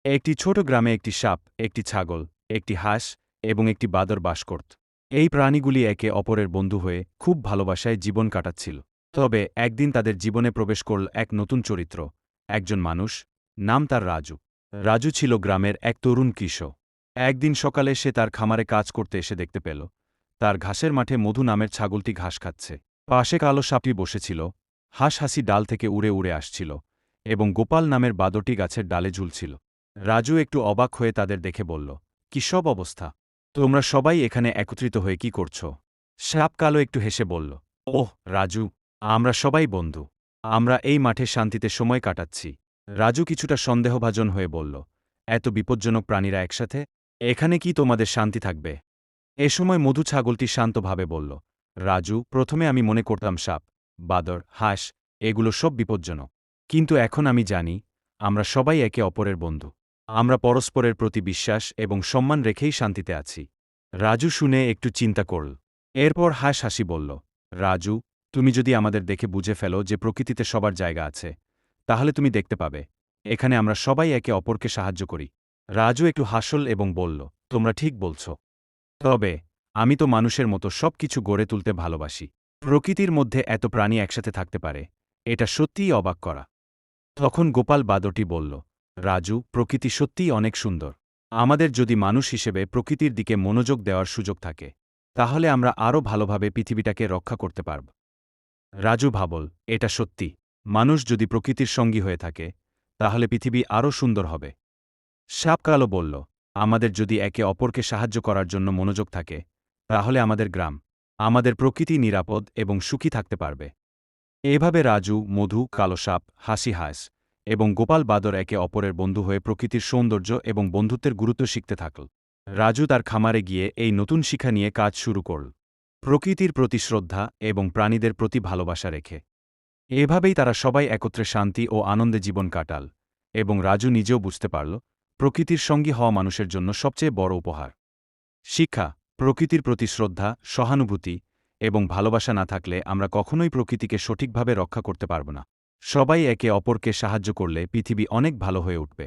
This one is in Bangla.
একটি ছোট গ্রামে একটি সাপ, একটি ছাগল, একটি হাঁস এবং একটি বাদর বাস করত। এই প্রাণীগুলি একে অপরের বন্ধু হয়ে খুব ভালোবাসায় জীবন কাটাচ্ছিল। তবে একদিন তাদের জীবনে প্রবেশ করল এক নতুন চরিত্র, একজন মানুষ, নাম তার রাজু। রাজু ছিল গ্রামের এক তরুণ কৃষক। একদিন সকালে সে তার খামারে কাজ করতে এসে দেখতে পেল তার ঘাসের মাঠে মধু নামের ছাগলটি ঘাস খাচ্ছে। পাশে কালো সাপটি বসেছিল, হাঁসি ডাল থেকে উড়ে উড়ে আসছিল এবং গোপাল নামের বাদরটি গাছের ডালে ঝুলছিল। রাজু একটু অবাক হয়ে তাদের দেখে বলল, কি সব অবস্থা? তোমরা সবাই এখানে একত্রিত হয়ে কি করছ? সাপ কালো একটু হেসে বলল, ওহ রাজু, আমরা সবাই বন্ধু। আমরা এই মাঠে শান্তিতে সময় কাটাচ্ছি। রাজু কিছুটা সন্দেহভাজন হয়ে বলল, এত বিপজ্জনক প্রাণীরা একসাথে? এখানে কি তোমাদের শান্তি থাকবে? এ সময় মধু ছাগলটি শান্তভাবে বলল, রাজু, প্রথমে আমি মনে করতাম সাপ, বাদর, হাঁস এগুলো সব বিপজ্জনক। কিন্তু এখন আমি জানি আমরা সবাই একে অপরের বন্ধু। আমরা পরস্পরের প্রতি বিশ্বাস এবং সম্মান রেখেই শান্তিতে আছি। রাজু শুনে একটু চিন্তা করল। এরপর হাসি বলল, রাজু, তুমি যদি আমাদের দেখে বুঝে ফেলো যে প্রকৃতিতে সবার জায়গা আছে, তাহলে তুমি দেখতে পাবে এখানে আমরা সবাই একে অপরকে সাহায্য করি। রাজু একটু হাসল এবং বলল, তোমরা ঠিক বলছ। তবে আমি তো মানুষের মতো সব কিছু গড়ে তুলতে ভালোবাসি। প্রকৃতির মধ্যে এত প্রাণী একসাথে থাকতে পারে, এটা সত্যিই অবাক করা। তখন গোপাল বাদরটি বলল, রাজু, প্রকৃতি সত্যিই অনেক সুন্দর। আমাদের যদি মানুষ হিসেবে প্রকৃতির দিকে মনোযোগ দেওয়ার সুযোগ থাকে, তাহলে আমরা আরও ভালোভাবে পৃথিবীটাকে রক্ষা করতে পারব। রাজু ভাবল, এটা সত্যি। মানুষ যদি প্রকৃতির সঙ্গী হয়ে থাকে, তাহলে পৃথিবী আরও সুন্দর হবে। সাপ কালো বলল, আমাদের যদি একে অপরকে সাহায্য করার জন্য মনোযোগ থাকে, তাহলে আমাদের গ্রাম, আমাদের প্রকৃতি নিরাপদ এবং সুখী থাকতে পারবে। এভাবে রাজু, মধু, কালো সাপ, হাঁস এবং গোপাল বাদর একে অপরের বন্ধু হয়ে প্রকৃতির সৌন্দর্য এবং বন্ধুত্বের গুরুত্ব শিখতে থাকল। রাজু তার খামারে গিয়ে এই নতুন শিক্ষা নিয়ে কাজ শুরু করল, প্রকৃতির প্রতি শ্রদ্ধা এবং প্রাণীদের প্রতি ভালোবাসা রেখে। এভাবেই তারা সবাই একত্রে শান্তি ও আনন্দে জীবন কাটাল, এবং রাজু নিজেও বুঝতে পারল প্রকৃতির সঙ্গী হওয়া মানুষের জন্য সবচেয়ে বড় উপহার। শিক্ষা: প্রকৃতির প্রতি শ্রদ্ধা, সহানুভূতি এবং ভালোবাসা না থাকলে আমরা কখনোই প্রকৃতিকে সঠিকভাবে রক্ষা করতে পারব না। সবাই একে অপরকে সাহায্য করলে পৃথিবী অনেক ভালো হয়ে উঠবে।